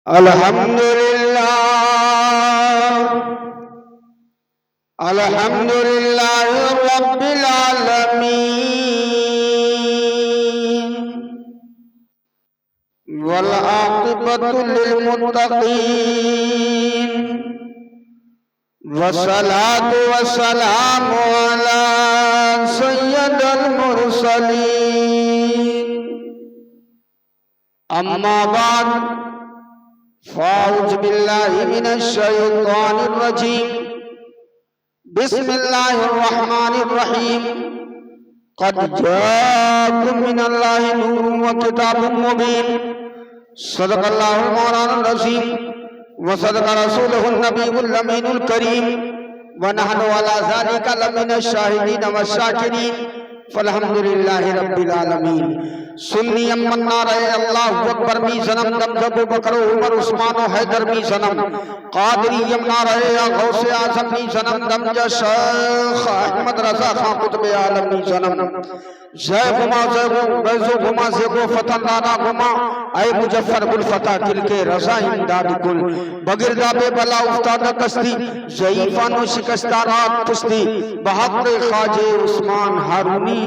अल्हम्दुलिल्लाह अल्हम्दुलिल्लाह रब्बिल आलमीन वल आक़िबतु लिल मुत्तक़ीन वस्सलातु वस्सलामु अला सय्यिदिल मुरसलीन अम्मा बाद फ़ाऊज़ु बिल्लाहि मिनश शैतानिर रजीम बिस्मिल्लाहिर रहमानिर रहीम क़द जाअकुम मिनल्लाहि नूरुन व किताबुम मुबीन सदक़ल्लाहुल मौलानाल अज़ीम व सदक़ रसूलुहुन नबियुल अमीनुल करीम व नहनु अला ज़ालिका लमिनश शाहिदीन व शाकिरीन फल्हम्दुलिल्लाहि रब्बिल आलमीन सुन्नी अम्मन नारे अल्लाहु अकबर मी सनम दम जबू बकर उमर उस्मान हैदर मी सनम कादरी यम नारे या गौसे आज़म मी सनम दम ज शेख अहमद रज़ा खां कुतुब आलम मी सनम जय गुमा जय गो बैजो गुमा से गो फतन राना गुमा ऐ मुजफ्फर गुल फता किल के रज़ा इमदाद कुल बगिरदा बे बला उस्ताद कस्ती ज़ईफानो शिकस्तारात पुस्ती बहादुर ख्वाजे उस्मान हारूनी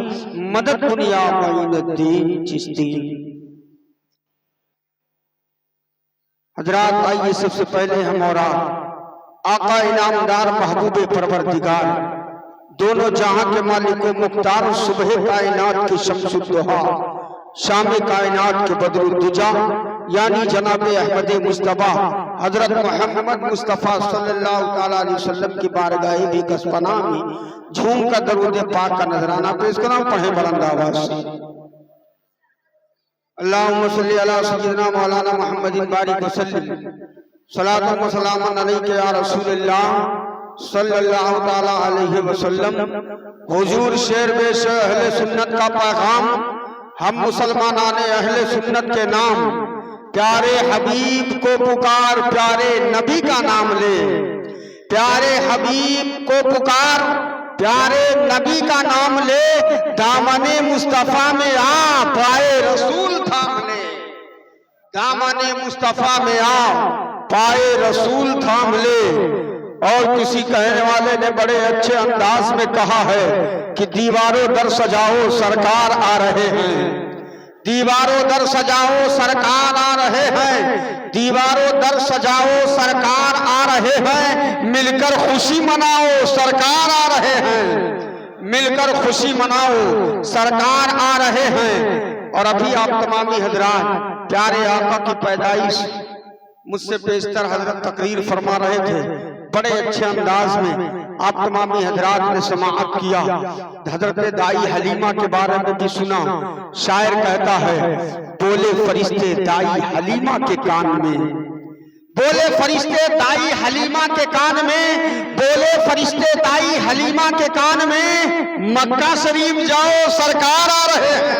मदद दुनिया मोइनुद्दीन चिश्ती। हजरात आइए सबसे पहले हम और आका इनामदार महबूब परवरदिगार दोनों जहां के मालिक मुख्तार सुबह कायनात की शम्सुद्दुहा शाम कायनात के बदरुद्दुजा यानी जनाब अहमद मुस्तफा हजरत मोहम्मद मुस्तफा सल्लल्लाहु तआला अलैहि वसल्लम की बारगाह भी कसपना में झूम का दरूद पाक का नजराना पेश करा पढ़े बुलंद आवाज से अल्लाहुम्मा सल्ली अला सय्यिदिना मौलाना मुहम्मदिन बारिक वसल्लिम सलातु व सलामुन अलैका या रसूलल्लाह सल्लल्लाहु तआला अलैहि वसल्लम। हुजूर शेर बेश अहले सुन्नत का पैगाम हम मुसलमानान अहले सुन्नत के नाम प्यारे हबीब को पुकार प्यारे नबी का नाम ले प्यारे हबीब को पुकार प्यारे नबी का नाम ले दामने मुस्तफा में आ पाए रसूल थाम ले दामने मुस्तफा में आ पाए रसूल थाम ले। और किसी कहने वाले ने बड़े अच्छे अंदाज में कहा है कि दीवारों दर सजाओ सरकार आ रहे हैं दीवारों दर सजाओ सरकार आ रहे हैं दीवारों दर सजाओ सरकार आ रहे हैं मिलकर खुशी मनाओ सरकार आ रहे हैं मिलकर खुशी मनाओ सरकार आ रहे हैं। और अभी आप तमामी हजरात प्यारे आका की पैदाइश मुझसे बेशतर हजरत तकरीर फरमा रहे थे बड़े अच्छे अंदाज में आप तमामी हजरात ने समाअत किया। हजरत दाई हलीमा के बारे में भी सुना। शायर कहता है बोले फरिश्ते दाई हलीमा के कान में बोले फरिश्ते दाई हलीमा के कान में बोले फरिश्ते दाई हलीमा के कान में मक्का शरीफ जाओ सरकार आ रहे हैं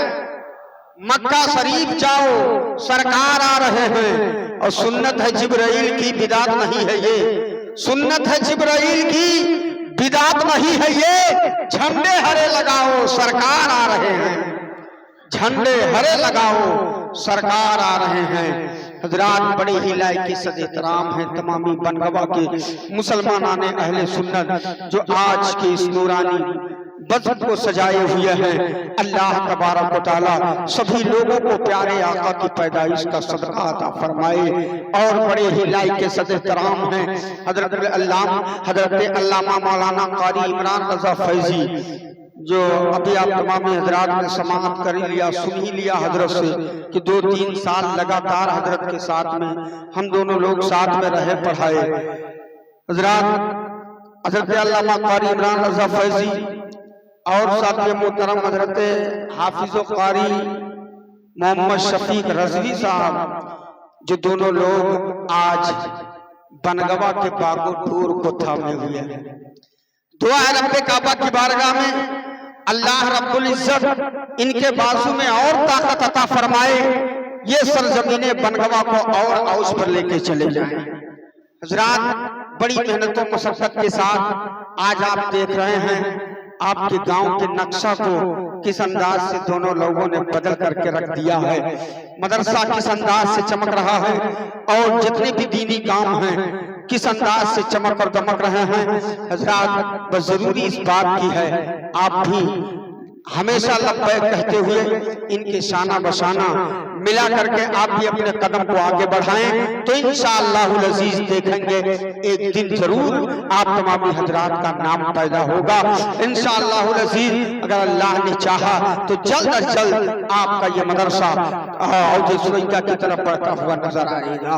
मक्का शरीफ जाओ सरकार आ रहे हैं। और सुन्नत है जिब्राइल की बिदात नहीं है ये सुन्नत है जिब्राइल की बिदात नहीं है ये झंडे हरे लगाओ सरकार आ रहे हैं झंडे हरे लगाओ सरकार आ रहे हैं। हजरात बड़े ही लायकी सद एहतराम है तमामी बनगवा के मुसलमानान अहले सुन्नत जो आज के इस नूरानी बज़म को सजाए हुए हैं। अल्लाह तबारक व तआला सभी लोगों को प्यारे आका की पैदाइश का सदका अता फरमाए। और बड़े ही लायक सद एहतराम हैं हजरत अल्लामा मौलाना कारी इमरान रज़ा फैजी जो अभी आप तमाम हजरात ने समाअत कर लिया सुन ही लिया हजरत से कि 2-3 साल लगातार हजरत के साथ में हम दोनों लोग साथ में रहे पढ़ाए। हजरात हजरत अल्लामा कारी इमरान रज़ा फैजी और साथ मोहतरम हजरत हाफिज़ कारी मोहम्मद शफीक रज़वी साहब जो दोनों लोग आज बनगवा के बागोपुर को थामे हुए हैं। दुआ है रब्बे काबा की बारगाह में अल्लाह रब्बुल इज्जत इनके बाजू में और ताकत अता फरमाए ये सरजमीने बनगवा को और औस पर लेके चले जाए। हजरात बड़ी मेहनतों मशक्कत के साथ आज आप देख रहे हैं आपके गांव के नक्शा को किस अंदाज से दोनों लोगों ने बदल करके रख दिया है। मदरसा किस अंदाज से चमक रहा है और जितने भी दीनी काम हैं किस अंदाज से चमक और दमक रहे हैं। हजरात, बस जरूरी इस बात की है आप भी हमेशा लब्बैक कहते हुए इनके शाना बशाना मिला करके आप भी अपने कदम को आगे बढ़ाएं तो इंशाअल्लाह अज़ीज देखेंगे एक दिन जरूर आप तमामी हजरात का नाम पैदा होगा इंशाअल्लाह अज़ीज। अगर अल्लाह ने चाहा तो जल्द अज जल्द आपका ये मदरसा औजुज़ुइका की तरफ बढ़ता हुआ नजर आएगा।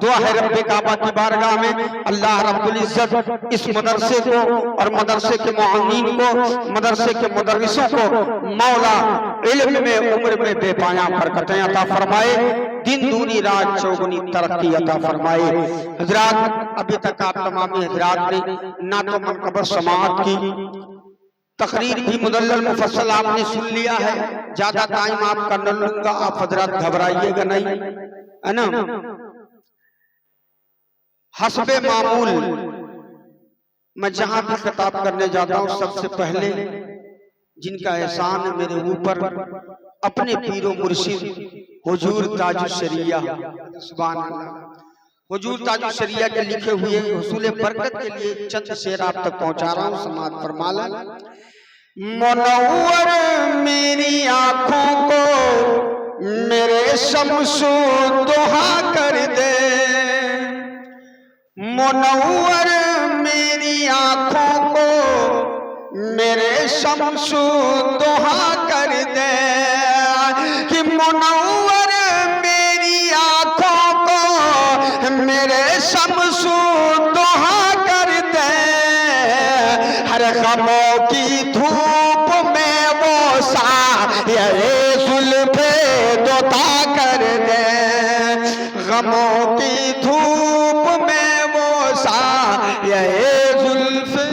दुआ है रब्बे काबा की बारगाह में अल्लाह रब्बुल इज्जत इस मदरसे को और मदरसे के मुअम्मिन को, मदरसे के मुदर्रिसों को मौला इल्म में उम्र में बेपाया बरकतें अता फरमाए, दिन दूनी रात चौगुनी तरक्की अता फरमाए। हजरात, अभी तक आप तमामी हजरात ने ना तो मनक़बर समाअत की तकरीर भी मुदल्लल मुफस्सल आपने सुन लिया है। ज्यादा टाइम आपका न लूंगा, आप हजरात घबराइएगा नहीं, है ना। हस्बे मामूल मैं जहां भी खिताब करने जाता हूं सबसे पहले जिनका एहसान है मेरे ऊपर अपने पीरो मुर्शिद हुजूर ताजुश शरिया, सुभान अल्लाह, हुजूर ताजुश शरिया के लिखे हुए हुसूल बरकत के लिए चंद शेर आप तक पहुंचा रहा हूं। समाअत फरमा लें। मुनव्वर मेरी आंखों को मेरे शम्सो दुहा कर दे, मुनव्वर मेरी आंखों को मेरे शम्सो दुहा कर दे, कि मुनव्वर मेरी आंखों को मेरे शम्सो दुहा कर दे, हर गमों की धूप में वो साये जुल्फे दोता कर दे, गमों की धूप में वो साये जुल्फे।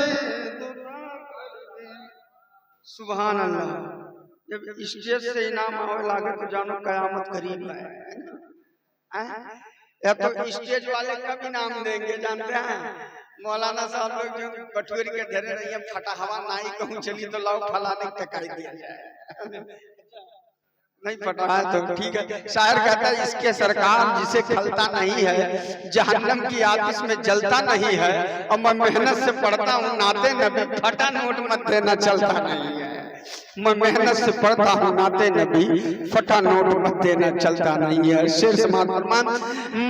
सुभान अल्लाह। जब स्टेज से इनाम आवे लागे तो जानो कयामत करीब है। या तो स्टेज वाले कब इनाम देंगे जानते हैं? मौलाना साहब लोग जो कटोरी के धरे रही है फटा हवा नाई कहूँ चली तो लाओ फलाने टकाई दिया जाए, नहीं फटा है तो ठीक है। शायर कहता है इसके सरकार जिसे खलता नहीं है जहन्नम की आतिश में जलता नहीं है, और मैं मेहनत से पढ़ता हूँ नाते नबी फटा नोट मत देना चलता नहीं है, मैं मेहनत से पढ़ता हूँ नाते नबी फटा नोट मत देना चलता नहीं है। शेर समाअत फरमान।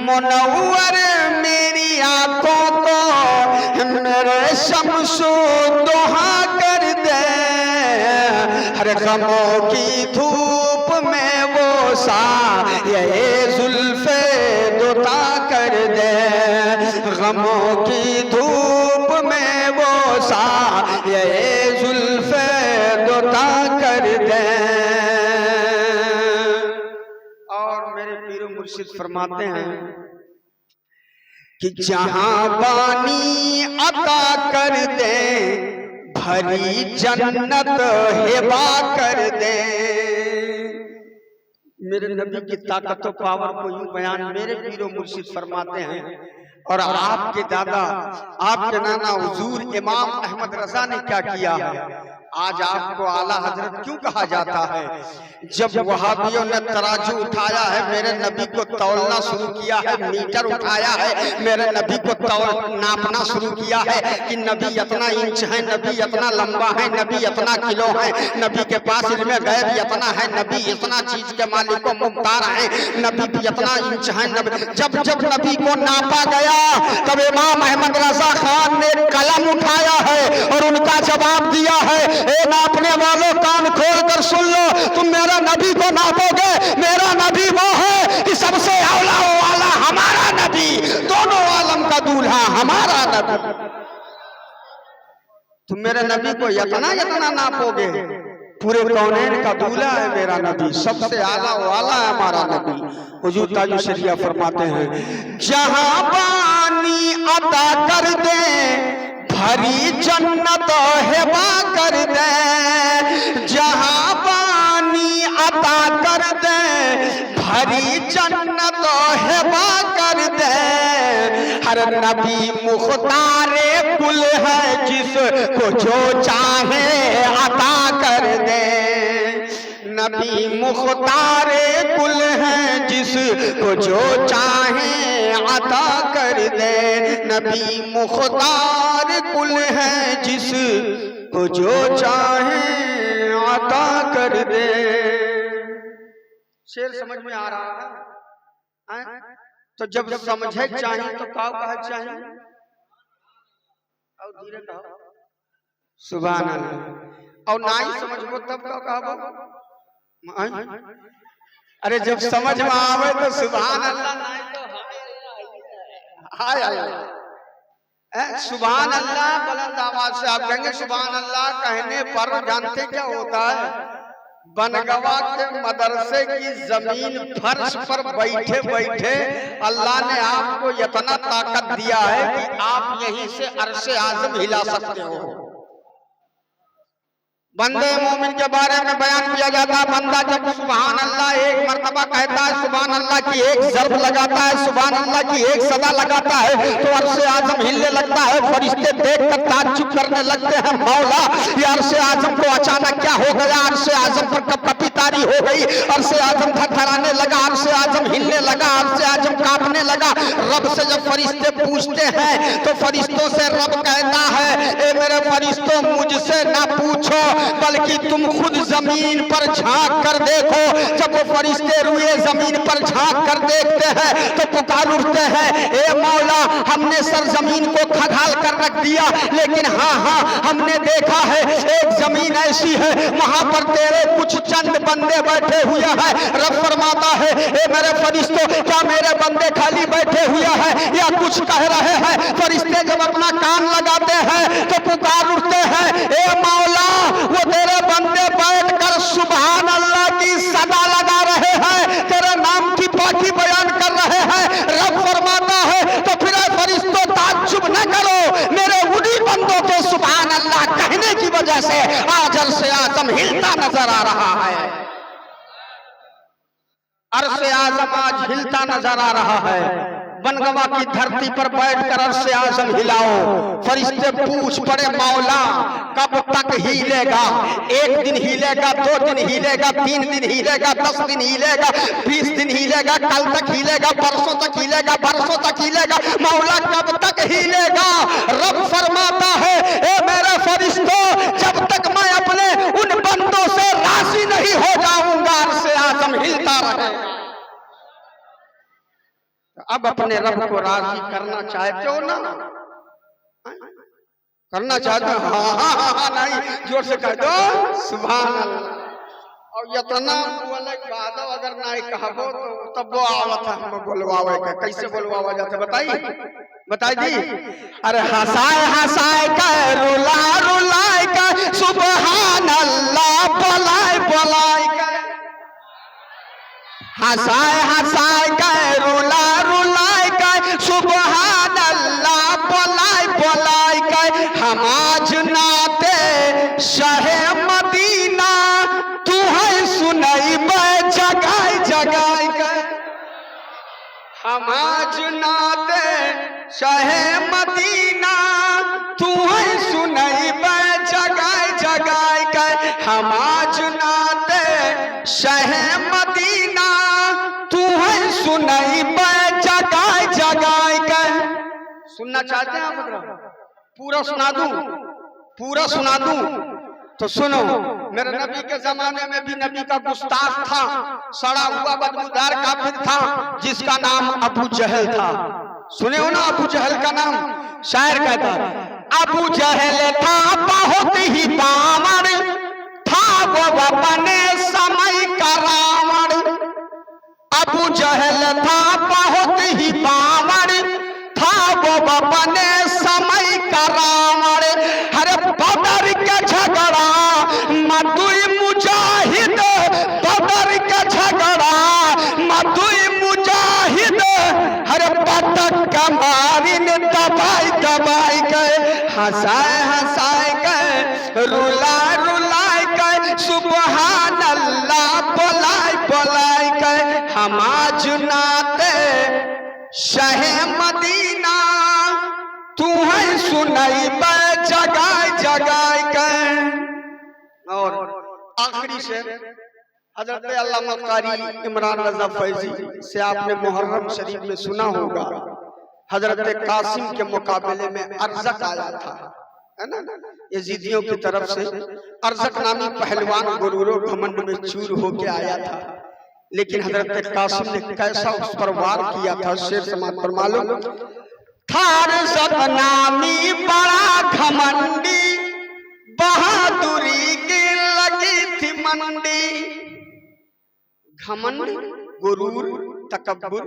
मुनव्वर मेरी आंखों को मेरे शम्सो दुहा कर दे, हर गमों की धूप में वो साये जुल्फे दुता कर दे, गमों की धूप में वो साये जुल्फे दुता कर दे। और मेरे पीर मुर्शिद फरमाते हैं कि जहां बानी अता कर दे भरी जन्नत हिबा कर दे। मेरे नबी की ताकत और पावर को यूं बयान मेरे पीरो मुर्शिद फरमाते हैं। और आपके दादा आपके नाना हुजूर इमाम अहमद रजा ने क्या किया है? आज आपको आला हजरत क्यों कहा जाता है? जब वहाबियों ने तराजू उठाया है, मेरे नबी को तौलना शुरू किया है, मीटर उठाया है, मेरे नबी को नापना शुरू किया है कि नबी इतना इंच है, नबी इतना लंबा है, नबी इतना किलो है, नबी के पास इल्मे गैब इतना है, नबी इतना चीज के मालिक को मुख्तार है, नबी भी इतना इंच है। जब जब नबी को नापा गया तब इमाम अहमद रजा खान ने कलम उठाया है और उनका जवाब दिया है, ए नापने वालों कान खोल कर सुन लो, तुम मेरा नबी को नापोगे, मेरा नबी वो है कि सबसे औला वाला हमारा नबी, दोनों आलम का दूल्हा हमारा नबी। तुम मेरे नबी को इतना इतना नापोगे, पूरे कौनैन का दूल्हा है मेरा नबी, सबसे आला वाला है हमारा नबी। हुजूर ताजुश शरिया फरमाते हैं, जहां पानी अता कर दे भरी जन्नत हिबा कर दे, जहां पानी अता कर दे भरी जन्नत हिबा कर दे, हर नबी मुख्तारे कुल है जिसको जो चाहे अता कर दे। नबी मुख्तारे कुल हैं, जिसको जो चाहे अता कर दे। नबी मुख्तार कुल हैं, जिसको जो चाहे अता कर दे। शेर समझ में आ रहा है? तो जब समझे चाहिए तो क्या कहा चाहिए? और धीरे कहो सुभान अल्लाह। और ना ही समझो तब क्या कहो? अरे जब समझ में आवे तो सुभान अल्लाह, नहीं तो हाय अल्लाह। सुभान अल्लाह बुलंद आवाज से आप कहेंगे सुभान अल्लाह कहने पर जानते क्या होता है? बनगवा के मदरसे की जमीन फर्श पर बैठे बैठे अल्लाह ने आपको इतना ताकत दिया है कि आप यहीं से अर्शे आज़म हिला सकते हो। बंदे मोमिन के बारे में बयान किया जाता है, बंदा जब सुभान अल्लाह एक मर्तबा कहता है, सुभान अल्लाह की एक ज़र्ब लगाता है, सुभान अल्लाह की एक सदा लगाता है, तो अर्शे आज़म हिलने लगता है। फरिश्ते देखकर ताज्जुब करने लगते हैं, मौला ये अर्शे आज़म को अचानक क्या हो गया? अर्शे आज़म पर कपकपी तारी हो गई, अर्शे आज़म थरथराने लगा, अर्शे आज़म हिलने लगा, अर्शे आज़म कांपने लगा। रब से जब फरिश्ते पूछते हैं तो फरिश्तों से रब कहता है, ए मेरे फरिश्तों मुझसे ना पूछो बल्कि तुम खुद जमीन पर झांक कर देखो। जब वो फरिश्ते रुए जमीन पर झांक कर देखते हैं तो पुकार उठते हैं, ए मौला हमने सर जमीन को खंगाल कर रख दिया, लेकिन हाँ हमने देखा है एक जमीन ऐसी है वहां पर तेरे कुछ चंद बंदे बैठे हुए हैं। रब फरमाता है, ए मेरे फरिश्तों क्या मेरे बंदे खाली बैठे हुए हैं या कुछ कह रहे हैं? फरिश्ते जब अपना कान लगाते हैं तो पुकार उठते हैं, ए मौला वो तेरे बंदे बैठकर सुभान अल्लाह की सदा लगा रहे हैं, तेरे नाम की पाकी बयान कर रहे हैं। रब फरमाता है तो फिर फरिश्तों ताज्जुब न करो, मेरे उन्हीं बंदों के सुभान अल्लाह कहने की वजह से आज अर्शे आज़म हिलता नजर आ रहा है। अर्शे आज़म आज हिलता नजर आ रहा है। बनगवा की धरती पर बैठकर अर्शे आज़म हिलाओ। फरिश्ते पूछ पड़े, मौला कब तक हिलेगा? एक दिन हिलेगा, 2 दिन हिलेगा, 3 दिन हिलेगा, 10 दिन हिलेगा, 20 दिन हिलेगा, कल तक हिलेगा, परसों तक हिलेगा, बरसों तक हिलेगा, मौला कब तक हिलेगा? रब फरमाता है, ए मेरे फरिश्तों जब तक मैं अपने उन बंदों से राजी नहीं हो जाऊंगा अर्शे आज़म हिलता रहेगा। अब अपने रब को राजी करना चाहते हो ना? करना चाहते हो? हाँ नहीं, जोर से कह दो सुभान अल्लाह। और इतना बोले बाद अगर नहीं कहबो तो तब वो आवत हम बोलवावे का। कैसे बोलवावा जाता बताई दी? अरे हंसाए हंसाए का रुला रुलाए का सुभान अल्लाह बोलाए बोलाए का, हंसाए हंसाए का रुला रुलाए का सुभान अल्लाह बोलाए बोलाए का। हम आज नाते शहे मदीना तू है सुनई बे जगाए जगाए का। हम आज नाते शहे मदीना तू है सुनई बे जगाए जगाए का। हम आज नाते शहे मदीना तू है सुनई बे जगाए जगाए का। सुनना चाहते हैं आप? पूरा सुना दूं? पूरा सुना दूं? तो सुनो। मेरे नबी के जमाने में भी नबी का गुस्ताख था, सड़ा हुआ बदबूदार काफिर था जिसका नाम अबू जहल था। सुने हो ना अबू जहल का नाम? शायर कहता अबू जहल था बहुत ही बामर, था वो अपने समय का रावण। अबू जहल था बहुत ही बामर, था वो अपने समय का रावण। हर बदर के झगड़ा मधुई मुजाहिद, बदर के झगड़ा मधुई मुजाहिद, हर बदर कमारी ने दबाई दबाई गए, हंसाए हंसाए गए, रुला रुलाए गए, सुभान अल्लाह बोलाए बोलाए गए। हम आज नाते शहे मदीना तू है सुनई बे जगाए जगाए के। और आखिरी शेर हजरत अल्लामा कारी इमरान रजा फैजी से आपने मुहर्रम शरीफ में सुना होगा, हजरत कासिम के मुकाबले में अरजक आया था, है ना, यजीदियों की तरफ से। अरजक नामी पहलवान गुरूर और घमंड में चूर होके आया था, लेकिन हजरत कासिम ने कैसा उस पर वार किया था, शेर समाज पर मालूम था। अरजक नामी बड़ा घमंडी, बहादुरी की लगी थी मंडी। घमंड, गुरूर, तकब्बुर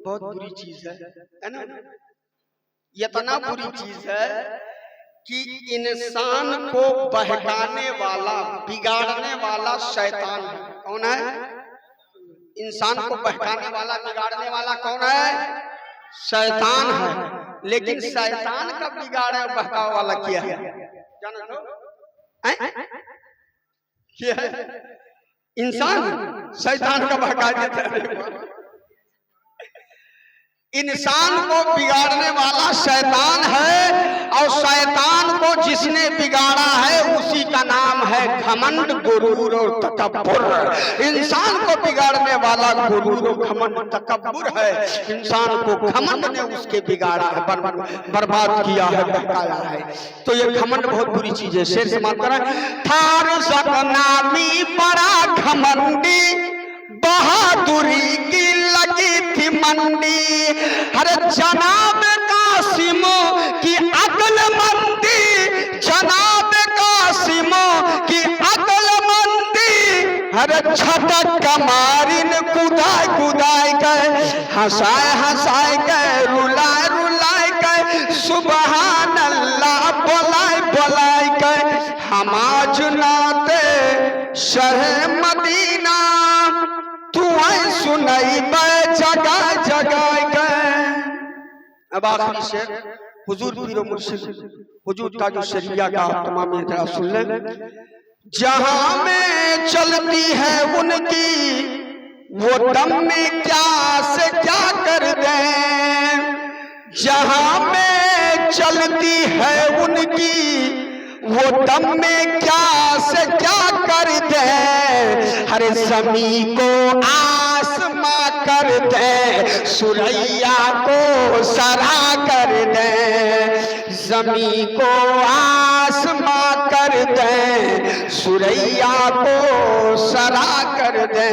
बहुत बुरी चीज है ना। ये इतना बुरी चीज है कि इंसान को बहकाने वाला, बिगाड़ने वाला शैतान है। कौन है? इंसान को बहकाने वाला, बिगाड़ने वाला कौन है? शैतान है। लेकिन शैतान का बिगाड़े और बहकाव वाला क्या है? जाना दो। क्या है? इंसान शैतान का बहका देता है। इंसान को बिगाड़ने वाला शैतान है, और शैतान को जिसने बिगाड़ा है उसी का नाम है घमंड, गुरूर और तकब्बुर। इंसान को बिगाड़ने वाला गुरूर और घमंड, तकब्बुर है। इंसान को घमंड ने उसके बिगाड़ा है, बर्बाद किया है, बहकाया है। तो ये घमंड बहुत बुरी चीज है। शेर समाप्त करें। थार नामी बड़ा घमंडी, बहादुरी की लगी थी मंडी। अरे जनाब कासिम की अक्लमंदी, जनाब कासिम की अक्लमंदी। अरे छटक कमारिन कुदाय कुदाय गए, हंसाए हंसाए गए, रुलाए रुलाए गए, सुबहान अल्लाह बोलाए बोलाए गए। हम आज नाते शहर मदीना, सुनाई जगह जगह गए। अब आखिरी शेर हुजूर पीर मुर्शिद हुजूर ताजु शरिया का तमाम जरा सुन लें। जहां में चलती है उनकी वो दम में क्या से क्या कर दें। जहां में चलती है उनकी वो दम में क्या से क्या कर दे। हरे ज़मी को आसमां कर दे, सुरैया को सरा कर दे। ज़मी को आसमां कर दे, सुरैया को सरा कर दे।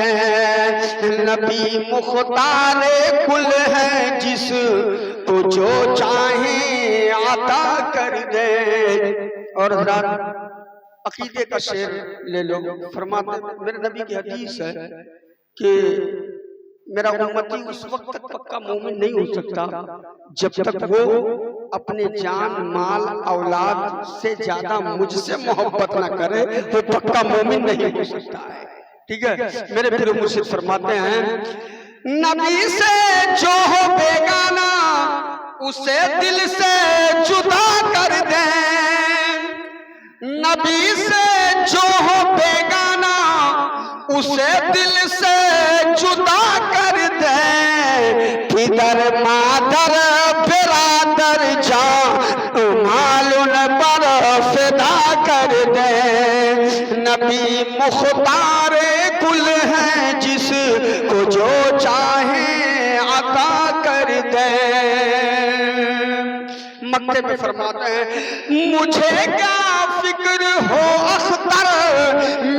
नबी मुख्तारे कुल है, जिस को जो चाहे आता कर दे। और अकीदे का शेर ले लो। फरमाते, मेरे नबी की हदीस है कि मेरा उम्मती उस वक्त तक पक्का मोमिन नहीं हो सकता जब तक वो अपने जान माल औलाद से ज्यादा मुझसे मोहब्बत ना करे, वो पक्का मोमिन नहीं हो सकता है। ठीक है। मेरे पीर मुर्शिद फरमाते हैं, नबी से जो हो बेगाना उसे दिल से जुदा कर दे। नबी से जो हो बेगाना उसे दिल से जुदा कर दे। पितर मादर बिरादर जान मालून पर फिदा कर दे। नबी मुख्तारे कुल है, जिस को जो चाहे अता कर दे। मक्के में फरमाते हैं, मुझे क्या फिक्र हो अख्तर,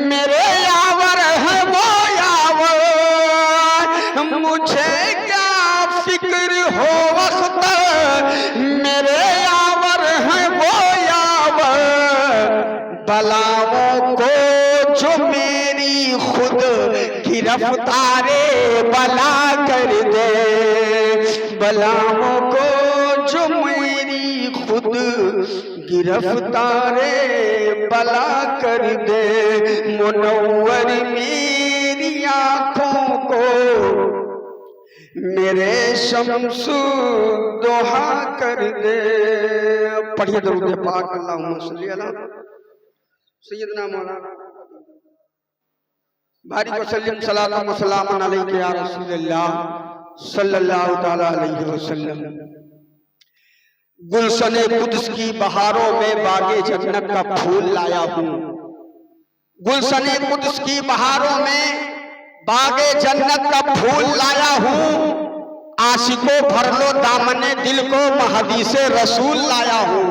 मेरे यावर है वो यावर। मुझे क्या फिक्र हो अख्तर, मेरे यावर है वो यावर। बलाओं को जो मेरी खुद गिरफ्तारे बला कर दे। बलाओं को जो मेरी खुद गिरफ्तारे बला कर दे। मुनव्वर मेरी आंखों को मेरे शम्सु दोहा कर दे। पढ़िए दरूद पाक, अल्लाहुम्मा सल्ली अला सय्यदना मौलाना बारिक वसल्लम सलातु व सलामुन अलैका या रसूलल्लाह सल्लल्लाहु तआला अलैहि वसल्लम। गुलशने कुद्स की बहारों में बागे जन्नत का फूल लाया हूँ। गुलशने कुद्स की बहारों में बागे जन्नत का फूल लाया हूँ, आशिकों भर लो दामने दिल को, हदीसे रसूल लाया हूँ।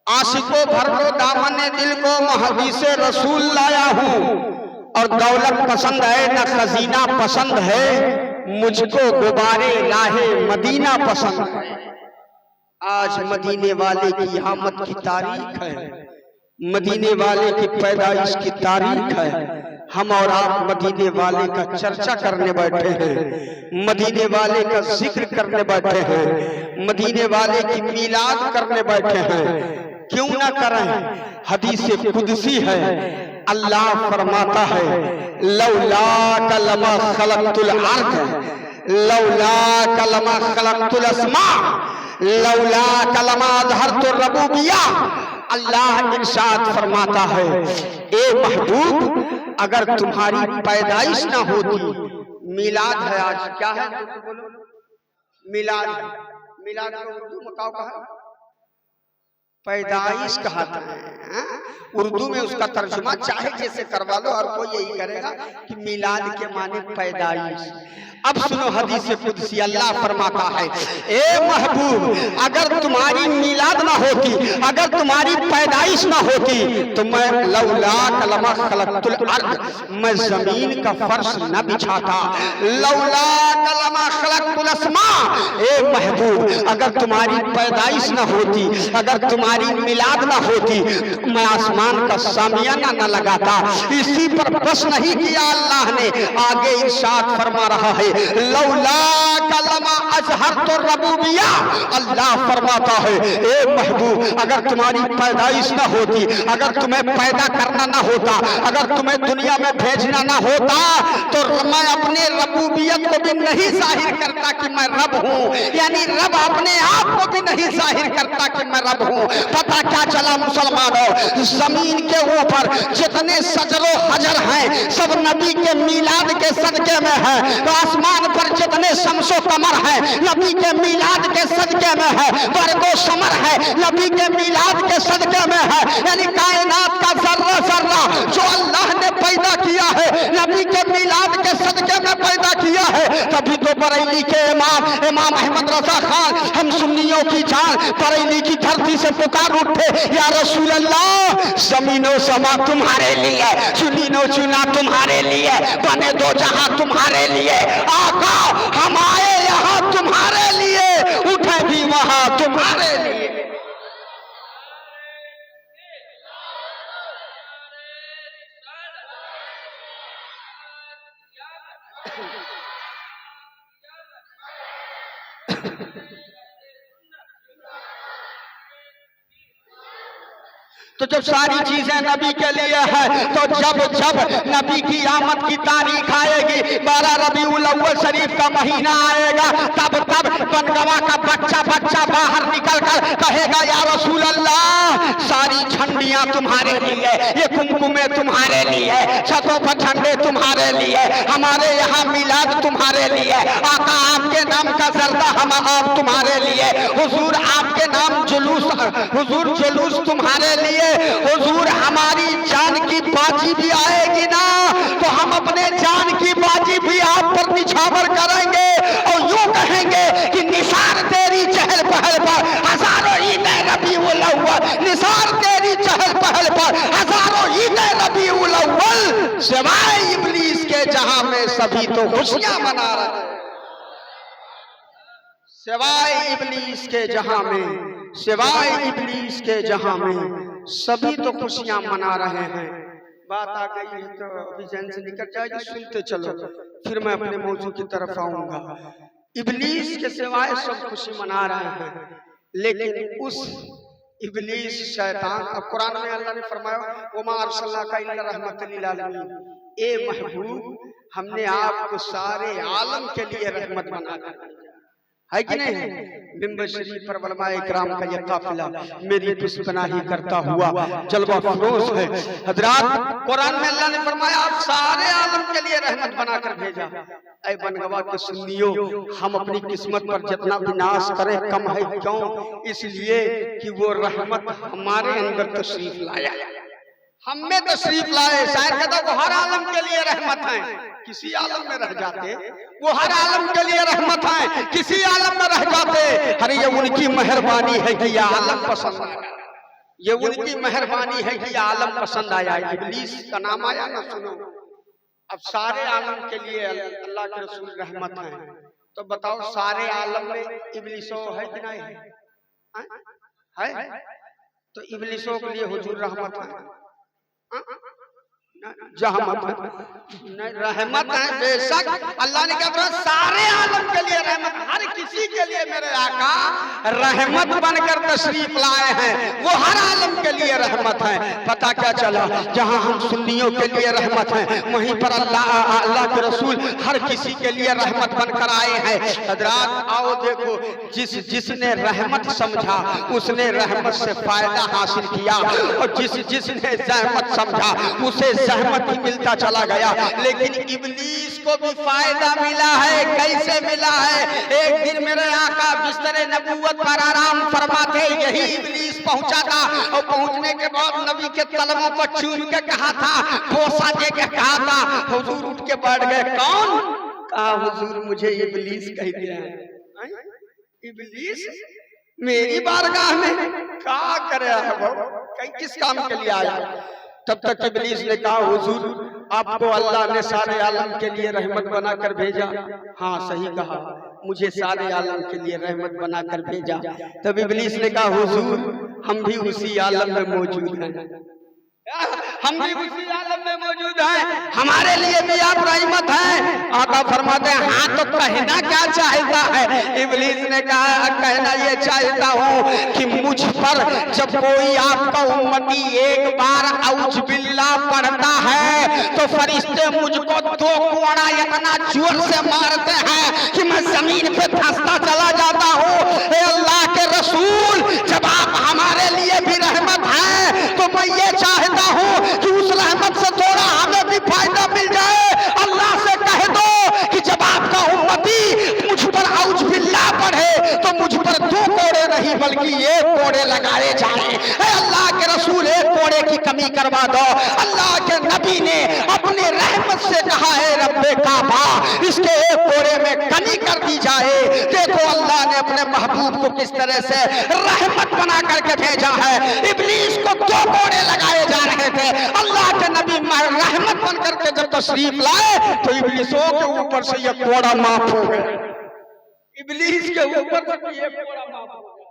आशिकों भर लो दामने दिल को, हदीसे रसूल लाया हूँ। और दौलत पसंद है न खजीना पसंद है, मुझको गुबारे राहे मदीना पसंद है। आज मदीने वाले की आमद की तारीख है, मदीने वाले की पैदाइश की तारीख है। हम और आप मदीने वाले का चर्चा करने बैठे हैं, मदीने वाले का जिक्र करने बैठे हैं, मदीने वाले की मीलाद करने बैठे हैं। क्यों ना करें? हदीस कुदसी है, अल्लाह फरमाता है लौला कलमा खलक़तुल अर्द, लौला कलमा खलक़तुल अस्मा, लौला कलमा अज़हरतु रबूबिया। अल्लाह इरशाद फरमाता है ए महबूब, अगर तुम्हारी पैदाइश ना होती, मिलाद है आज, क्या है बोलो? मिलाद। मिलाद को उर्दू में क्या कहा? पैदाइश कहता है। उर्दू में उसका तर्जुमा चाहे जैसे करवा लो, और कोई यही करेगा कि मिलाद के माने पैदाइश। अब सुनो हदीस कुदसी, अल्लाह फरमाता है ए महबूब, अगर तुम्हारी मिलाद ना होती, अगर तुम्हारी पैदाइश ना होती, तो मैं लौला कलमा खलक़तुल अर्द, मैं जमीन का फर्श न बिछाता। लौला कलमा खलक़तुल अस्मा, ए महबूब, अगर तुम्हारी पैदाइश ना होती, अगर तुम्हारी मिलाद ना होती, तो मैं आसमान का सामियाना न लगाता। इसी पर बस नहीं किया अल्लाह ने, आगे इरशाद फरमा रहा है लौला कलमा अज़हरतु रबूबिया। अल्लाह फरमाता है ए महबूब, अगर तुम्हारी पैदाइश ना होती, अगर तुम्हें पैदा करना ना होता, अगर तुम्हें दुनिया में भेजना ना होता, तो मैं अपने रबूबियत को भी नहीं जाहिर करता कि मैं रब हूँ, यानी रब अपने आप को भी नहीं जाहिर करता कि मैं रब हूँ। पता क्या चला मुसलमानों, जमीन के ऊपर जितने सजरो हजर हैं सब नबी के मिलाद के सदके में है। तो आसमान पर जितने शम्सो कमर है नबी के मिलाद के सदके में है, बरगो समर है नबी के मिलाद के सदके में है। यानी कायनात का जर्रा जर्रा जो अल्लाह ने पैदा किया है नबी के मिलाद के सदके में पैदा किया है। तभी तो बरेली के इमाम अहमद रजा खान, हम सुन्नियों की जान, बरेली की धरती से पुकार उठे या रसूल अल्लाह, जमीनो समा तुम्हारे लिए, चुनीनो चुना तुम्हारे लिए, बने दो जहां तुम्हारे लिए। आका हम आए यहाँ तुम्हारे लिए, उठे भी वहां तुम्हारे लिए। तो जब सारी चीजें नबी के लिए है, तो जब जब नबी की आमद की तारीख आएगी, 12 रबीउल अव्वल शरीफ का महीना आएगा, तब तब बनगवा का बच्चा बच्चा बाहर निकल कर कहेगा या रसूल अल्लाह, सारी झंडियां तुम्हारे लिए, ये कुमकुमे तुम्हारे लिए, छतों पर झंडे तुम्हारे लिए, हमारे यहाँ मिलाद तुम्हारे लिए, आका आपके नाम का जर्दा हम आप तुम्हारे लिए, हुजूर आपके नाम जुलूस, हुजूर जुलूस तुम्हारे लिए, हुजूर हमारी जान की बाजी भी आएगी ना, तो हम अपने जान की बाजी भी आप पर निछावर करेंगे और यूं कहेंगे कि निसार तेरी चहल पहल पर हजारों ईद रबीउल अव्वल, निसार तेरी चहल पहल पर हजारों ईद रबीउल अव्वल, सिवाय इब्लीस के जहां में सभी तो खुशियां मना रहे हैं, सिवाय इब्लीस के जहां में, सिवाय इब्लीस के जहां में सभी तो खुशियां मना रहे हैं। बात आ गई है तो अभी जहन से निकल जाएगी, सुनते चलो, फिर मैं अपने मौजू की तरफ आऊंगा। इब्लीस के सिवाय सब खुशी मना रहे हैं, लेकिन उस इब्लीस शैतान, अब कुरान में अल्लाह ने फरमाया वमा अरसलनाका इल्ला रहमतल लिल आलमीन, ए महबूब हमने आपको सारे आलम के लिए रहमत बना दिया है कि नहीं। मिंबर शरीफ पर उलमाए इकराम का ये काफिला मेरी दुश्मनाही करता हुआ जलवा फरोज है। हजरात, कुरान में अल्लाह ने फरमाया आप सारे आलम के लिए रहमत बनाकर भेजा। ऐ बनगवा के सुन्नियों, हम अपनी किस्मत पर जितना विनाश करें कम है, क्यों? इसलिए कि वो रहमत हमारे अंदर तशरीफ लाया, हम में तशरीफ लाए। शायर कहता वो हर आलम के लिए रहमत है, किसी आलम में रह जाते। वो हर आलम के लिए रहमत है, किसी आलम में रह जाते। अरे ये उनकी मेहरबानी है कि यह आलम पसंद आया, ये उनकी मेहरबानी है कि यह आलम पसंद आया। इब्लीस का नाम आया ना, सुनो। अब सारे आलम के लिए अल्लाह के रसूल रहमत है, तो बताओ सारे आलम में इब्लीसो है कि नहीं है? तो इब्लीसों के लिए हुजूर रहमत है, रहमत है बेशक। अल्लाह ने क्या कहा? सारे आलम के लिए रहमत, हर किसी के लिए मेरे आका रहमत बनकर तशरीफ लाए हैं। वो हर आलम के लिए रहमत है। पता क्या चला? जहां हम सुन्नियों के लिए रहमत हैं, वहीं पर अल्लाह के रसूल हर किसी के लिए रहमत बनकर आए हैं। हजरात आओ देखो, जिसने रहमत समझा उसने रहमत से फायदा हासिल किया, और जिसने जहमत समझा उसे जहमत ही मिलता चला गया। लेकिन इब्लीस को भी फायदा मिला है। कैसे मिला है? एक दिन मेरे आका बिस्तरे नबूवत पर आराम फरमाते, यही इब्लीस पहुंचा था, और पहुंचने के बाद नबी के तलवों को चूम के कहा था, बोसा दे के कहा था। हुजूर उठ के बैठ गए। कौन? कहा हुजूर मुझे इब्लीस कहते हैं। इब्लीस मेरी बारगाह में क्या करे? किस काम के लिए आया? तब तक इब्लीस ने कहा हुजूर आपको अल्लाह ने सारे आलम के लिए रहमत बनाकर भेजा। हाँ सही कहा, मुझे सारे आलम के लिए रहमत बनाकर भेजा। तब इब्लीस ने कहा हुजूर हम भी उसी आलम में मौजूद हैं, हम भी उसी आलम में मौजूद हैं, हमारे लिए भी आप रहमत हैं। आका फरमाते हैं हाँ तो कहना क्या चाहता है? इब्लीस ने कहा कहना ये चाहता हूँ कि मुझ पर जब कोई आपका उम्मती एक बार औज बिल्ला पढ़ता है तो फरिश्ते मुझको दो कोड़ा इतना जोर से मारते हैं कि मैं जमीन पे धंसता चला जाता हूँ। अल्लाह के रसूल जब आप हमारे लिए भी रहमत है तो मैं ये चाहता हूँ कि उस रहमत से थोड़ा हमें भी फायदा मिल जाए। अल्लाह से कह दो कि जब आपका उम्मती मुझ पर औज बिल्ला पढ़े तो मुझ पर दो कोड़े नहीं बल्कि एक कोड़े लगाए जाए। अल्लाह के रसूल एक कोड़े की कमी करवा दो। अल्लाह के नबी ने अपने रहमत से कहा है रब्बे काबा इसके एक कोड़े में कमी कर दी जाए। देखो अल्लाह ने अपने महबूब को किस तरह से रहमत बना करके भेजा है। इब्लीस को दो कोड़े लगाए जा रहे थे, अल्लाह के नबी रहमत बन करके जब तशरीफ लाए तो इब्लीसों के ऊपर से ये कोड़ा माफ हो गया। इब्लीस के ऊपर से ये कोड़ा माफ हो गया,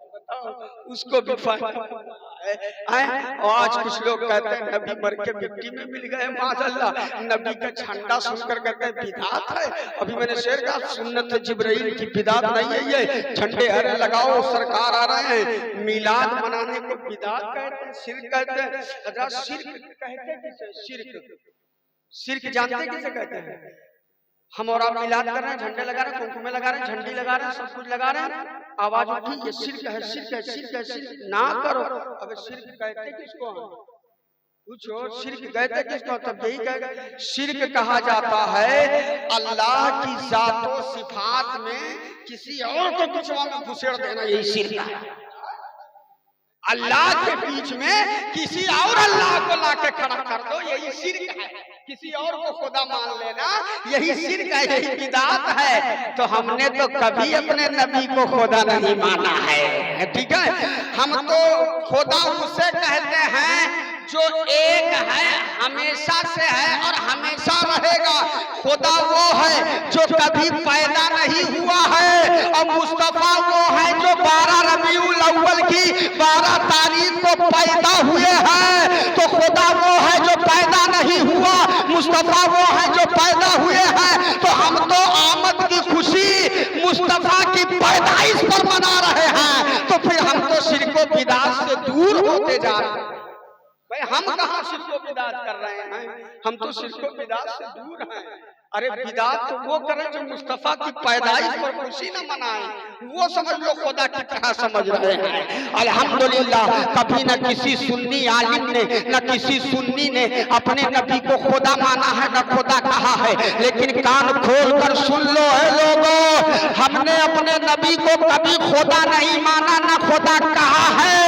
उसको भी फायदा है। और आज कुछ लोग कहते हैं नबी मर के मिट्टी में मिल गए, माशाअल्लाह। नबी का झंडा सुनकर कहते हैं बिदात है। अभी मैंने शेर कहा सुन्नत जिब्राइल की बिदात नहीं है ये। झंडे हरे लगाओ सरकार आ रहे हैं, मिलाद मनाने को बिदात कहते हैं, शिर्क कहते हैं। शिर्क कहते हैं किसे? शिर्क जानते किसे कहते हैं? हम और आप मिलाद कर रहे हैं, झंडे लगा रहे हैं, कुमकुमे लगा रहे हैं, झंडी लगा रहे हैं, सब कुछ लगा रहे हैं, आवाज उठी ये शिर्क है, शिर्क है, शिर्क है, शिर्क ना करो। अब शिर्क कहते किसको? पूछो शिर्क कहते किसको? तब यही कहेगा शिर्क कहा जाता है अल्लाह की जातो सिफात में किसी और को कुछ में घुसेड़ देना, यही शिर्क है। अल्लाह के बीच में किसी और अल्लाह को लाके खड़ा कर दो, यही शिर्क है। किसी और को खुदा मान लेना यही शिर्क है, यही बिदात है। तो हमने तो कभी अपने नबी को खुदा नहीं माना है, ठीक है। हम तो खुदा उसे कहते हैं जो एक है, हमेशा से है और हमेशा रहेगा। खुदा वो है जो कभी पैदा नहीं हुआ है, और मुस्तफा वो है जो 12 रबीउल अव्वल की 12 तारीख को पैदा हुए हैं। तो खुदा वो है जो पैदा नहीं हुआ, मुस्तफा वो है जो पैदा हुए हैं। तो हम तो आमद की खुशी मुस्तफा की पैदाइश पर मना रहे हैं। तो फिर हम तो शिर्क बिदात से दूर होते जा रहे हैं। भाई हम कहाँ शिर्क बिदात कर रहे हैं? हम तो शिर्क बिदात से दूर हैं। अरे बिदात तो वो करें जो मुस्तफा की पैदाइश पर खुशी न मनाए, वो समझ लो खुदा की तरह समझ रहे हैं। अल्हम्दुलिल्लाह कभी न किसी सुन्नी आलिम ने न किसी सुन्नी ने अपने नबी को खुदा माना है न खुदा कहा है, लेकिन कान खोल कर सुन लो है लोगों, हमने अपने नबी को कभी खुदा नहीं माना न खुदा कहा है,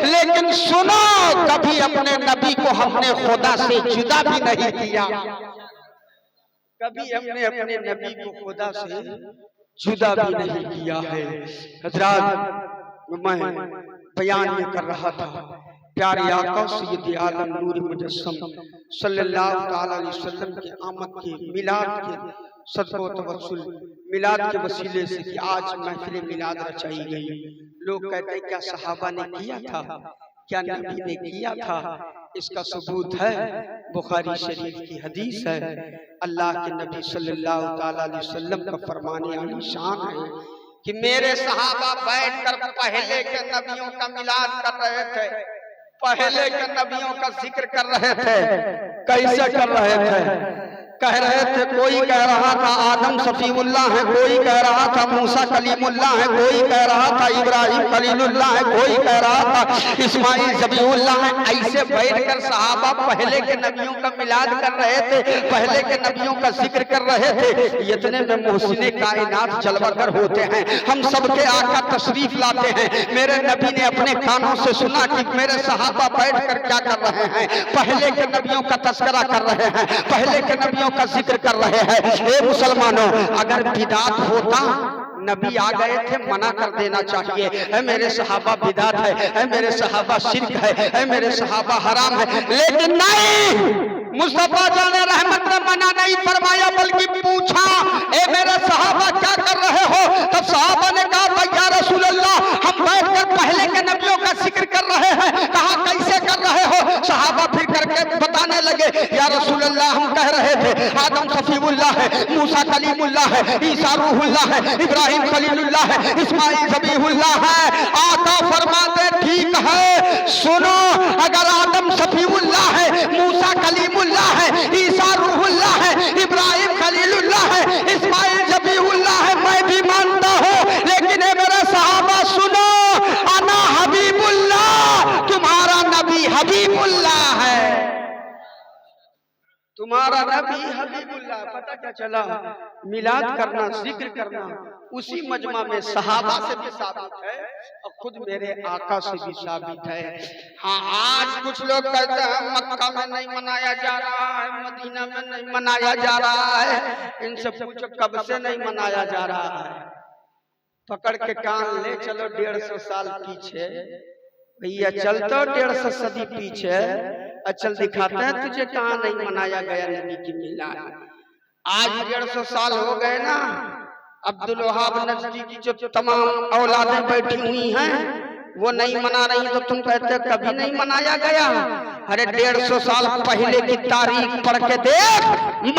लेकिन सुनो कभी अपने नबी को हमने खुदा से जुदा भी नहीं किया। कभी हमने अपने नबी को खुदा से जुदा भी नहीं किया है। हज़रात मैं बयान ये कर रहा था, प्यारे आका सैयद आलम नूर मुजस्सम सल्लल्लाहु ताला अलैहि वसल्लम के आमद के मिलाद के सदक़ो तवस्सुल मिलाद के वसीले से कि आज महफिल मिलाद रचाई गई। लोग कहते हैं क्या सहाबा ने किया था, क्या नबी ने किया था? इसका सबूत है बुखारी शरीफ की हदीस है। अल्लाह के नबी सल्लल्लाहु ताला अलैहि वसल्लम का फरमाने आली शान है कि मेरे सहाबा बैठकर पहले के नबियों का मिलाद कर रहे थे, पहले के नबियों का जिक्र कर रहे थे। कैसे कर रहे थे? कह रहे थे, कोई कह रहा था आदम सफीउल्लाह है, कोई कह रहा था मूसा कलीमुल्लाह है, कोई कह रहा था इब्राहिम खलीलुल्लाह है, कोई कह रहा था इस्माइल ज़बीहुल्लाह है। ऐसे बैठकर सहाबा पहले के नबियों का मिलाद कर रहे थे, पहले के नबियों का जिक्र कर रहे थे। इतने में मोहसिने कायनात जलवागर होते हैं, हम सबके आका तशरीफ लाते हैं। मेरे नबी ने अपने कानों से सुना कि मेरे सहाबा बैठकर क्या कर रहे हैं, पहले के नबियों का तस्करा कर रहे हैं, पहले के नबियों का जिक्र कर रहे हैं। ए मुसलमानों, अगर बिदात होता नबी आ गए थे मना कर देना चाहिए, है मेरे सहाबा बिदात है मेरे सहाबा शिर्क है मेरे सहाबा हराम है, लेकिन नहीं, मुस्तफा जाने रहमत ने मना नहीं फरमाया, बल्कि पूछा ए मेरे सहाबा क्या कर रहे हो? तब सहाबा ने कहा या रसूल अल्लाह हम बैठकर पहले के नबियों का जिक्र कर रहे हैं। कहा कैसे कर रहे हो? सहाबा फिर करके बताने लगे, या रसूल अल्लाह हम कह रहे थे आदम सफीउल्लाह है, मूसा कलीमुल्लाह है, ईसा रूहुल्लाह है, इब्राहिम खलीलुल्लाह है, इस्माइल ज़बीहुल्लाह है। आका फरमाते ठीक है, सुनो, अगर आदम सफीउल्लाह है, मूसा कलीमुल्लाह है, ईसा रूहुल्लाह है, इब्राहिम खलीलुल्लाह है, इस्माइल ज़बीहुल्लाह है, मैं भी मानता हूँ, लेकिन मेरे सहाबा सुनो, अना हबीबुल्लाह, तुम्हारा नबी हबीबुल्लाह है, तुम्हारा नबी हबीबुल्लाह। पता क्या चला? मिलाद करना, जिक्र करना उसी मजमा में सहाबा से भी साबित है और खुद मेरे आका से भी साबित है। हाँ, आज कुछ लोग कहते हैं मक्का में नहीं मनाया जा रहा है, मदीना में नहीं मनाया जा रहा है। इनसे पूछो कब से नहीं मनाया जा रहा है? पकड़ के कान ले चलो 150 साल पीछे, भैया चल तो 150 सदी पीछे, अचल दिखाते हैं तुझे कहाँ नहीं मनाया गया नबी की मिलाद। आज 150 साल हो गए ना, अब्दुल वहाब नजदी की जो तमाम औलादें बैठी हुई हैं वो नहीं मना रही, तो तुम कहते कभी नहीं मनाया गया। अरे 150 साल पहले की तारीख पढ़ के देख,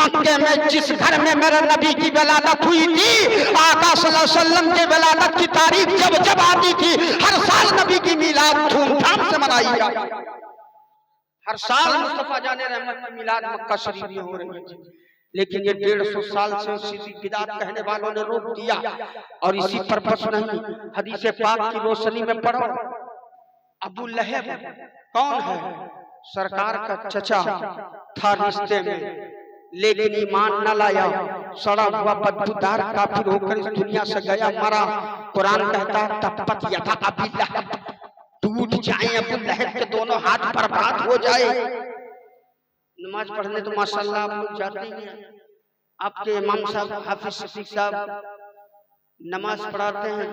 मक्के में जिस घर में मेरे नबी की विलादत हुई थी, आका सल्लल्लाहु अलैहि वसल्लम के विलादत की तारीख जब जब आती थी, हर साल नबी की मिलाद धूमधाम से मनाई जाती, हर साल मुस्तफा जाने रहमत की मिलाद मक्का शरीफ में हो रही थी। लेकिन ये 150 साल से सीधी बिदात कहने वालों ने रोक दिया, और इसी पर बस नहीं, हदीस पाक की रोशनी में पढ़ो। अबू लहब कौन है? सरकार का चचा था रिश्ते में, लेकिन ईमान न लाया, सड़ा हुआ बदबूदार काफिर होकर इस दुनिया से गया, मरा। कुरान कहता तब्बत यदा अबी लहब, टूट जाए अबू लहब के दोनों हाथ बर्बाद हो जाए। नमाज पढ़ने तो माशाल्लाह आप लोग जाते हैं, आपके इमाम साहब हाफिज शफीक साहब नमाज पढ़ाते हैं,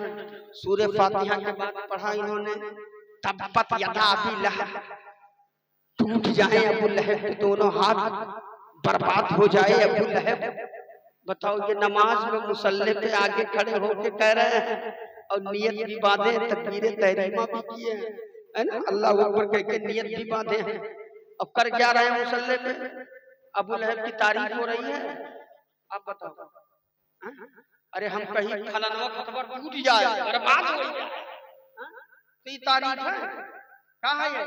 सूरह फातिहा के बाद पढ़ा इन्होंने तब्बत यदा अबी लहब, टूट जाए अबू लहब के दोनों हाथ बर्बाद हो जाए अबू लहब। बताओ, ये नमाज में मुसल्ले पे आगे खड़े होके कह रहे हैं, और नियत भी बांधे, तकबीर तहरीमा भी किए हैं, है ना, अल्लाह अकबर कह के नियत भी बांधे हैं। अब कर क्या रहे हैं मुसल्ले पे? अबू लहब की तारीफ हो रही है। आप बताओ, अरे हम कहीं फलाना खबर टूट जाए, बर्बाद हो जाए, तो ये तारीफ है? कहाँ है ये?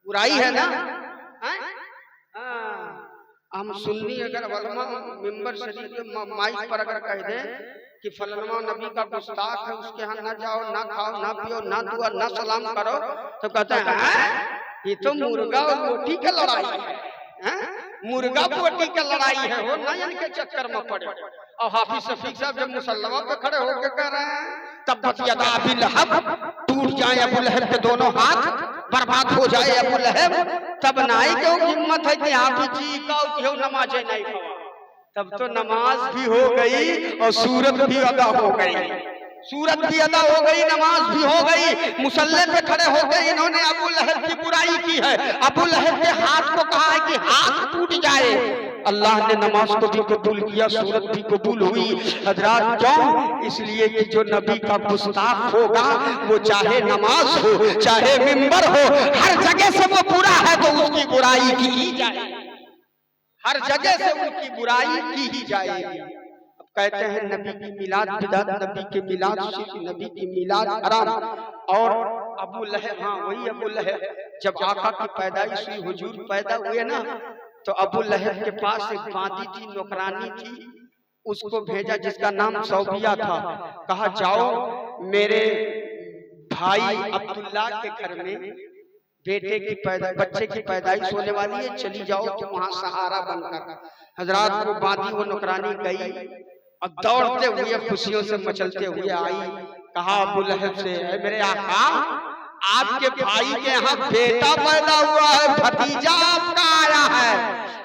बुराई है ना? हम सुन्नी अगर वलमा मिंबर शरीफ के माइक पर अगर कह दे कि फलाना नबी का गुस्ताख है, उसके यहाँ ना जाओ, ना खाओ, ना पियो, ना दुआ, ना सलाम करो, तो कहते हैं ये तो मुर्गा और रोटी की लड़ाई है, मुर्गा पोटी की लड़ाई है, वो ना इनके चक्कर में पड़े। और हाफिज शफीक साहब जब मुसल्लमा पे खड़े होकर कह रहे हैं तब्बत यदा अबी लहब, टूट जाए अबू लहब के दोनों हाथ, बर्बाद हो जाए अबू लहब, तब नाई क्यों हिम्मत है कि हाफिज जी का क्यों नमाज़ें नहीं पढ़ो। तब तो नमाज भी हो गई और सूरत भी अदा हो गई, सूरत भी अदा हो गई, नमाज भी हो गई। मुसल्ले पे खड़े होकर इन्होंने अबू लहब की बुराई की है, अबू लहब के हाथ को कहा है कि हाथ टूट जाए। अल्लाह ने नमाज को भी कबूल किया, सूरत भी कबूल हुई। हजरात क्यों? इसलिए कि जो नबी का गुस्ताख होगा वो चाहे नमाज हो चाहे मिंबर हो, हर जगह से वो बुरा है तो उसकी बुराई की ही जाए, हर जगह से उनकी बुराई की ही जाएगी। अब कहते हैं नबी की मिलाद बिदअत, नबी के मिलाद शिर्क, नबी की मिलाद हराम। और अबू लहब, हाँ वही अबू लहब, जब आका की पैदाइश हुई, हुजूर पैदा हुए ना, तो अबू लहब के पास एक बांदी थी, नौकरानी थी, उसको भेजा जिसका नाम सौबिया था। कहा जाओ मेरे भाई अब्दुल्ला के घर में बेटे की बच्चे की पैदाइश होने वाली है, चली जाओ तुम वहां सहारा बनकर। हजरात वो बांदी वो नौकरानी गई और दौड़ते हुए खुशियों से मचलते हुए आई। कहा अबू लहब से, मेरे आका आपके भाई के यहाँ बेटा पैदा हुआ है, भतीजा आपका आया है।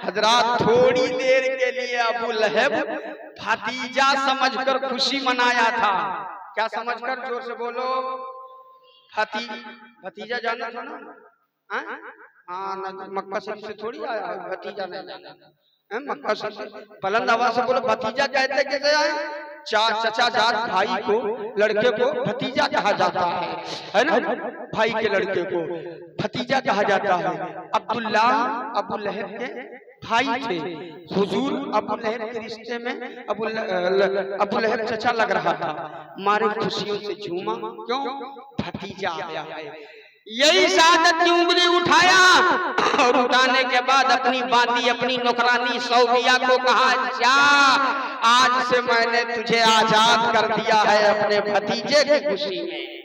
हजरात थोड़ी देर के लिए अबू लहब भतीजा समझकर खुशी मनाया था। क्या समझकर? जोर से बोलो। भतीजा जाना था ना? हाँ, मक्का शरीफ से थोड़ी आया है, भतीजा नहीं जाना, मक्का शरीफ से। बुलंद आवाज से बोलो। भतीजा कहते कैसे आए? चचा जात भाई को, लड़के को भतीजा कहा जाता है ना, भाई के लड़के को भतीजा कहा जाता है। अब्दुल्ला अबू लहब के भाई थे। हुजूर अबू लहब के रिश्ते में अबू लहब चचा लग रहा था। मारे खुशियों से झूमा, क्यों? भतीजा आया है। यही शहादत की उंगली उठाया और उठाने के बाद अपनी बांदी, अपनी नौकरानी सौबिया को कहा, जा आज से मैंने तुझे आजाद कर दिया है अपने भतीजे की खुशी में,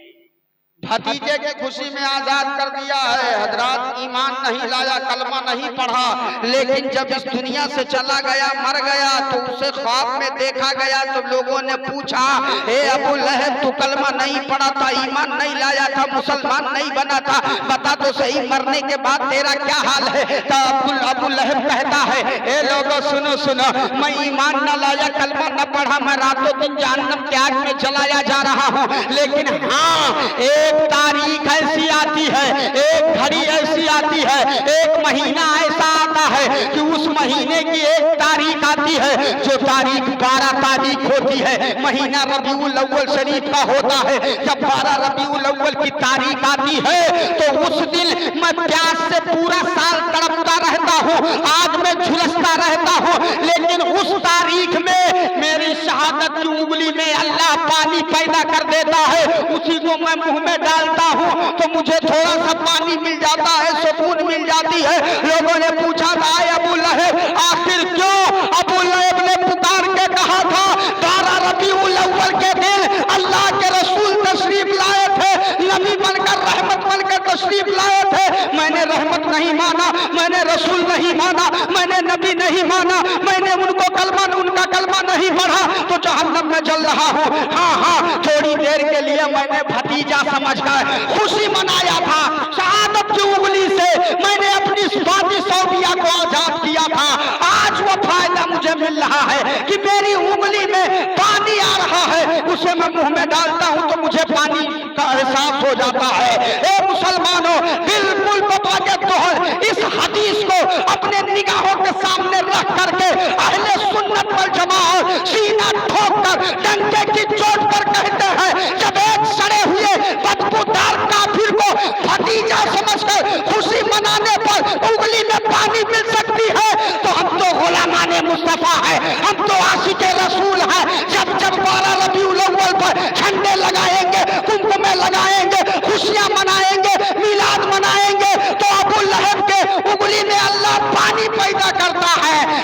भतीजे की खुशी में आजाद कर दिया है। हजरात ईमान नहीं लाया, कलमा नहीं पढ़ा, लेकिन जब इस दुनिया से चला गया, मर गया, तो उसे ख्वाब में देखा गया। तो लोगों ने पूछा, हे अबू लहब तू कलमा नहीं पढ़ा था, ईमान नहीं लाया था, मुसलमान नहीं बना था, बता तो सही मरने के बाद तेरा क्या हाल है? तो अबू लहब कहता है, हे लोगों सुनो सुनो, मैं ईमान न लाया, कलमा न पढ़ा, मैं रातों दिन जहन्नम के आग में जलाया जा रहा हूँ, लेकिन हाँ एक तारीख ऐसी आती है, एक घड़ी ऐसी आती है, एक महीना ऐसा आता है कि उस महीने की एक तारीख आती है, जो तारीख 12 तारीख होती है, महीना रबीउल अव्वल शरीफ का होता है। जब 12 रबीउल अव्वल की तारीख आती है तो उस दिन मैं प्यास से पूरा साल तड़पता रहता हूँ, आग में झुलसता रहता हूँ, लेकिन उस तारीख में मेरी शहादत की उंगली में अल्लाह पानी पैदा कर देता है, उसी को मैं मुंह में डालता हूँ तो मुझे थोड़ा सा पानी मिल जाता है, सुकून मिल जाती है। लोगों ने पूछा था, अबू लहब आखिर क्यों? अबू लहब ने पुकार के कहा था, 12 रबीउल अव्वल के दिन अल्लाह के रसूल तशरीफ लाए थे, नबी बनकर रहमत बनकर तशरीफ लाए थे। मैंने रहमत नहीं माना, मैंने रसूल नहीं माना, मैंने नबी नहीं माना, मैंने उनका कलमा नहीं पढ़ा तो जहन्नम में जल रहा हूँ। हाँ हाँ, थोड़ी देर के लिए मैंने भतीजा समझकर खुशी मनाया था, शहादत की उंगली से मैंने अपनी स्वाति सौबिया को आजाद किया था। आज वो फायदा मुझे मिल रहा है कि मेरी उंगली में पानी आ रहा है, उसे मैं मुंह में डालता हूं तो मुझे पानी का एहसास हो जाता है। ए मुसलमानों, बिल्कुल बाबा के तोहर इस हदीस को अपने निगाहों के सामने रख करके अहले सुन्नत वल जमाअत सीना ठोक कर डंके की चोट पर कहते हैं, जब एक सड़े हुए बदबूदार काफिर को भतीजा समझकर खुशी मनाने पर उंगली में पानी मिल सकती है, तो हम तो गुलामाने मुस्तफा है, हम तो आशिके रसूल है। जब जब 12 रबीउल अव्वल पर झंडे लगाएंगे, कुमकुमे लगाएंगे, खुशियां मनाएंगे, मिलाद मनाएंगे, तो अबू लहब के उंगली में अल्लाह पानी पैदा करता है।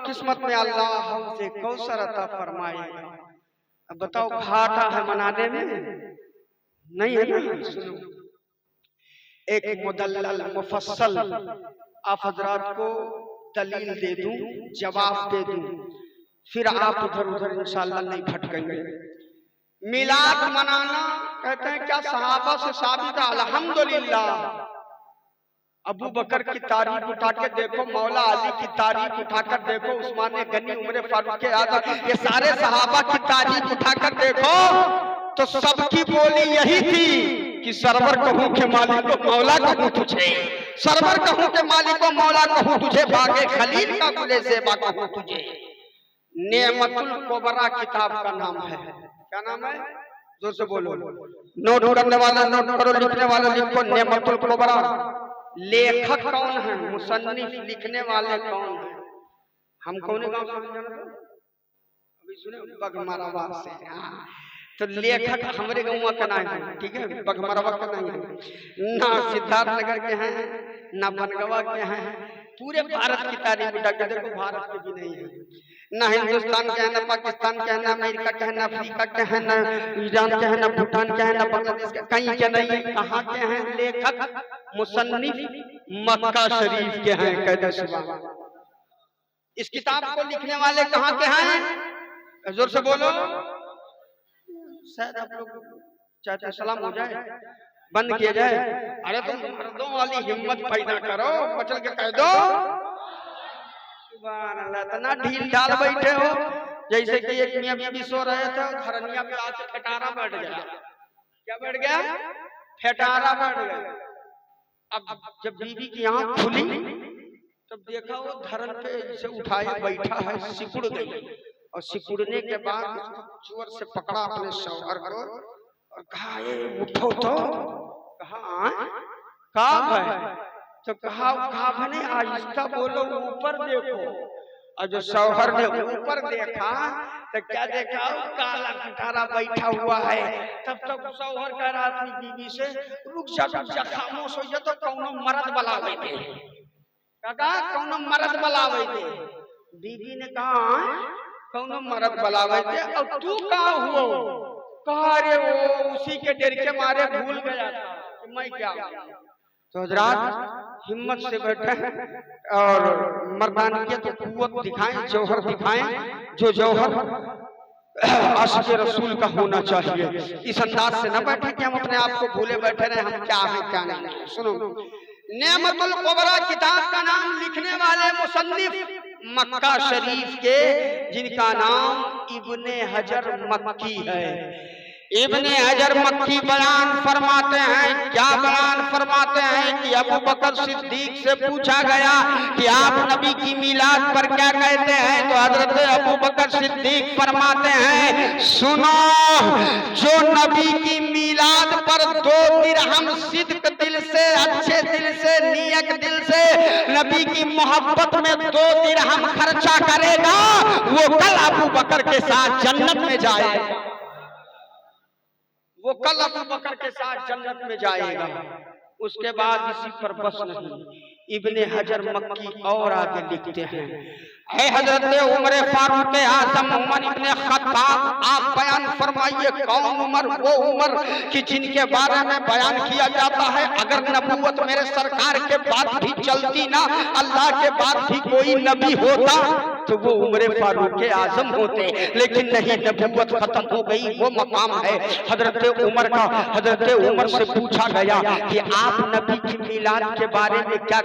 किस्मत में अल्लाह से कौसर अता फरमाएगा। अब बताओ घाटा है मनाने में? नहीं है ना। सुनो, एक मुदल्लल मुफस्सल आप हजरात को दलील दे दूं, जवाब दे दूं, फिर आप इधर उधर इंशाअल्लाह नहीं भटकेंगे। मिलाद मनाना कहते हैं क्या सहाबा से साबित है? अल्हम्दुलिल्लाह। अबू बकर की तारीफ उठा के देखो, मौला अली की तारीफ उठाकर देखो, उस्मान गनी, उमर फारूक आज़म, ये सारे सहाबा की तारीफ उठाकर देखो तो सबकी बोली यही थी कि सरवर कहूं के मालिक को मौला कहूं तुझे, सरवर कहूं के मालिक को मौला कहूं तुझे, बागे खलील का गुले ज़ेबा कहूं तुझे। नेमतुल कुबरा किताब का नाम है। क्या नाम है? जोर से बोलो। नोट करने वाला नोट करो, लिखने वाला लिखो। नेमतुल कुबरा। लेखक कौन है? मुसन्निफ। लिखने वाले कौन है? हम कौन गाँव से अभी सुने? बगमरवा से। तो लेखक हमारे गाँव का नाम है, ठीक है, बगमरवा का नहीं है, ना सिद्धार्थनगर के हैं, ना बनगवा के हैं। पूरे भारत की तारीफ उठा के देखो, भारत के भी नहीं है, ना हिंदुस्तान के हैं, ना पाकिस्तान के हैं, ना अमेरिका के हैं, ना अफ्रीका के हैं, ना ईरान के हैं, ना भूटान के हैं, ना बांग्लादेश के, कहीं के नहीं है। कहाँ के हैं लेखक? मुसन्निफ मक्का शरीफ के हैं। कहते सुभान। इस किताब को लिखने वाले कहाँ के हैं? जोर से बोलो। शायद आप लोग चाहते सलाम हो जाए, बंद किया जाए। अरे तुम मर्दों वाली हिम्मत पैदा करो, बचल के कह दो सुभान अल्लाह। इतना ढील ढाल बैठे हो जैसे कि एक मियां बीबी सो रहे थे, धरनिया पे आके फटारा बैठ गया। क्या बैठ गया? फटारा बैठ गया। अब जब बीबी की आंख खुली तब देखा वो धरन पे से उठाए बैठा है, सिकुड़ गई, और सिकुड़ने के बाद जोर से पकड़ा अपने शौहर को और कहा ये उठो तो। कहा काब है? तो कहा काब नहीं, आहिस्ता बोलो, ऊपर देखो। और जो शौहर ने ऊपर देखा तो क्या देखा? काला खटारा बैठा हुआ है। तब तक शौहर कह रहा अपनी बीवी से, रुक जा खामोश हो जा, तो कौनो मर्द बुलावे दे। काका कौनो मर्द बुलावे दे। बीवी ने कहा कौनो मर्द बुलावे दे। और तू कहाँ हुआ? कहा रे वो उसी के डर के मारे भूल गया था कि मैं क्या। तो हजरात हिम्मत से बैठे और मर्दानियत की कुव्वत दिखाएं, जौहर दिखाएं, जो जौहर आशिक़ रसूल का होना चाहिए। इस अंदाज से न बैठे कि हम अपने आप को भूले बैठे रहे हम क्या हैं क्या नहीं। सुनो, नेमतुल कुबरा किताब का नाम लिखने वाले मुसन्निफ मक्का शरीफ के, जिनका नाम इब्ने हजर मक्की है। इब्ने हजर मक्की बयान फरमाते हैं, क्या बयान फरमाते हैं कि अबू बकर सिद्दीक से पूछा गया कि आप नबी की मिलाद पर क्या कहते हैं? तो हजरत अबू बकर सिद्दीक फरमाते हैं, सुनो, जो नबी की मिलाद पर 2 दिरहम सिद्क दिल से, अच्छे दिल से, नियत दिल से नबी की मोहब्बत में 2 दिरहम खर्चा करेगा, वो कल अबू बकर के साथ जन्नत में जाएगा। वो कल अबू बकर के साथ जन्नत में जाएगा। उसके बाद इसी पर बस नहीं, इब्ने हजर मक्की और आगे लिखते हैं, ऐ हजरत उमर फारूक आज़म उमर इब्ने खत्ताब, आप बयान फरमाइए कौन उमर? वो उमर कि जिनके बारे में बयान किया जाता है अगर नबूवत मेरे सरकार के बाद भी चलती ना, अल्लाह के बाद भी कोई नबी होता तो वो उमर फारूक आज़म होते, लेकिन नहीं, नबूवत खत्म हो गई, वो मकाम है हजरत उमर का। हजरत उमर से पूछा गया कि आप नबी की मिलाद के बारे में क्या